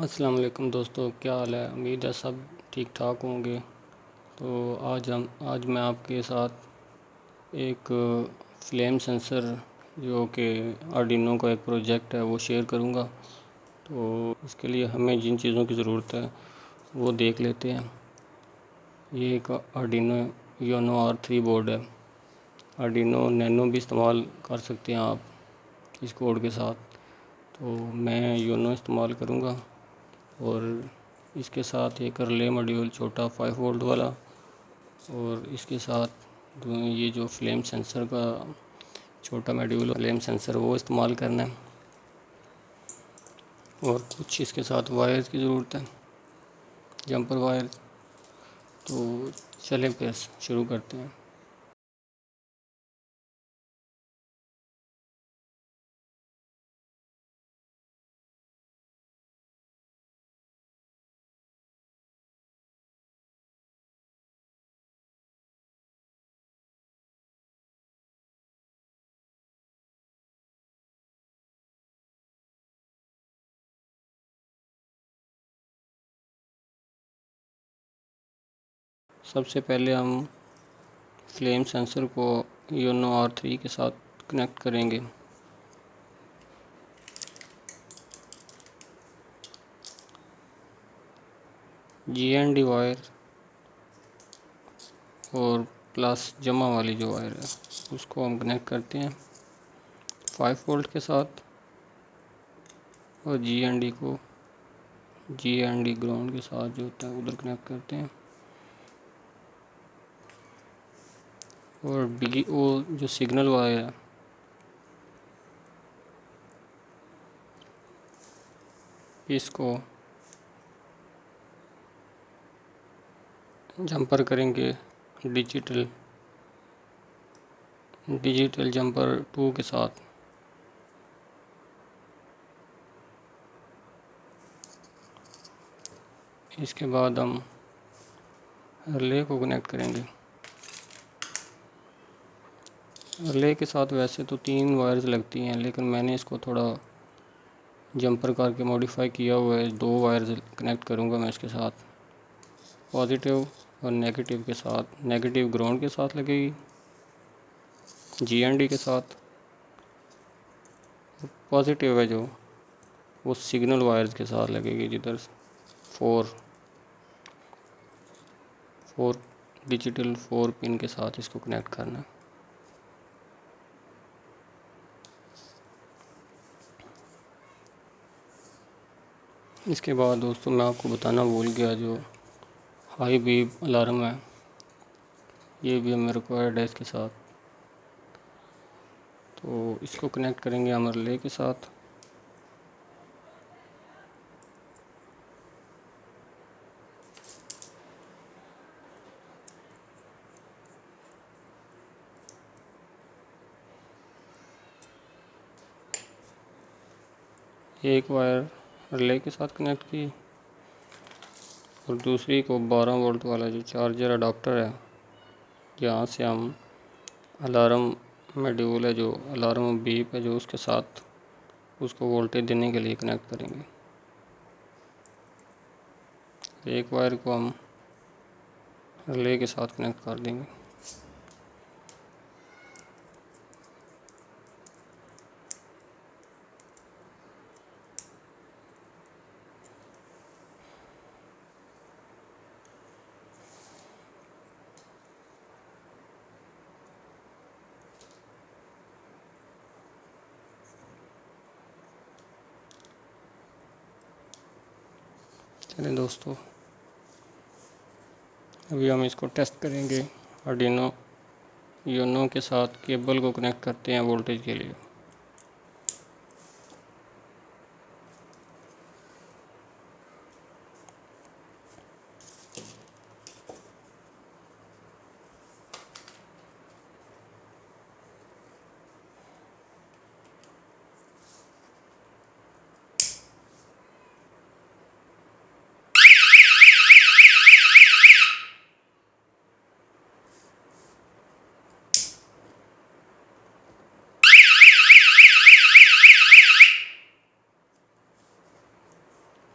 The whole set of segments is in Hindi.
अस्सलाम वालेकुम दोस्तों, क्या हाल है। उम्मीद है सब ठीक ठाक होंगे। तो आज मैं आपके साथ एक फ्लेम सेंसर जो कि आर्डिनो का एक प्रोजेक्ट है वो शेयर करूंगा। तो इसके लिए हमें जिन चीज़ों की ज़रूरत है वो देख लेते हैं। ये एक आर्डिनो यूनो R3 बोर्ड है। आर्डिनो नैनो भी इस्तेमाल कर सकते हैं आप इस कोड के साथ। तो मैं यूनो इस्तेमाल करूंगा और इसके साथ एक रिले मॉड्यूल छोटा 5 वोल्ट वाला, और इसके साथ ये जो फ्लेम सेंसर का छोटा मॉड्यूल फ्लेम सेंसर वो इस्तेमाल करना है। और कुछ इसके साथ वायर की ज़रूरत है, जंपर वायर। तो चलें फिर शुरू करते हैं। सबसे पहले हम फ्लेम सेंसर को यूनो R3 के साथ कनेक्ट करेंगे। GND वायर और प्लस जमा वाली जो वायर है उसको हम कनेक्ट करते हैं 5 वोल्ट के साथ, और GND ग्राउंड के साथ जो होता है उधर कनेक्ट करते हैं। और वो जो सिग्नल वायर है इसको जंपर करेंगे डिजिटल डिजिटल जंपर 2 के साथ। इसके बाद हम रिले को कनेक्ट करेंगे। रिले के साथ वैसे तो 3 वायर्स लगती हैं, लेकिन मैंने इसको थोड़ा जंपर करके मॉडिफाई किया हुआ है। 2 वायर्स कनेक्ट करूँगा मैं इसके साथ, पॉजिटिव और नेगेटिव के साथ। नेगेटिव ग्राउंड के साथ लगेगी GND के साथ, पॉजिटिव है जो वो सिग्नल वायर्स के साथ लगेगी, जिधर 4 4 डिजिटल 4 पिन के साथ इसको कनेक्ट करना है। इसके बाद दोस्तों मैं आपको बताना भूल गया, जो हाई बीप अलार्म है ये भी हमें रिक्वायर्ड है इसके साथ। तो इसको कनेक्ट करेंगे हम रिले के साथ। एक वायर रिले के साथ कनेक्ट की और दूसरी को 12 वोल्ट वाला जो चार्जर अडाप्टर है, जहाँ से हम अलार्म मॉड्यूल है, जो अलार्म बीप है जो उसके साथ उसको वोल्टेज देने के लिए कनेक्ट करेंगे। एक वायर को हम रिले के साथ कनेक्ट कर देंगे। चलिए दोस्तों, अभी हम इसको टेस्ट करेंगे। आर्डिनो यूनो के साथ केबल को कनेक्ट करते हैं वोल्टेज के लिए।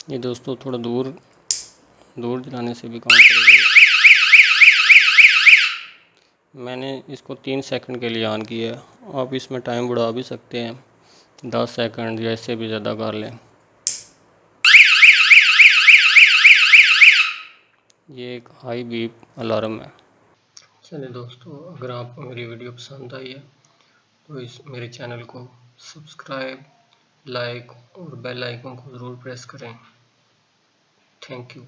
ये दोस्तों थोड़ा दूर दूर जलाने से भी काम करेगा। मैंने इसको 3 सेकंड के लिए ऑन किया है। आप इसमें टाइम बढ़ा भी सकते हैं, 10 सेकंड या इससे भी ज़्यादा कर लें। ये एक हाई बीप अलार्म है। चलिए दोस्तों, अगर आपको मेरी वीडियो पसंद आई है तो इस मेरे चैनल को सब्सक्राइब, लाइक और बेल आइकन को ज़रूर प्रेस करें। Thank you.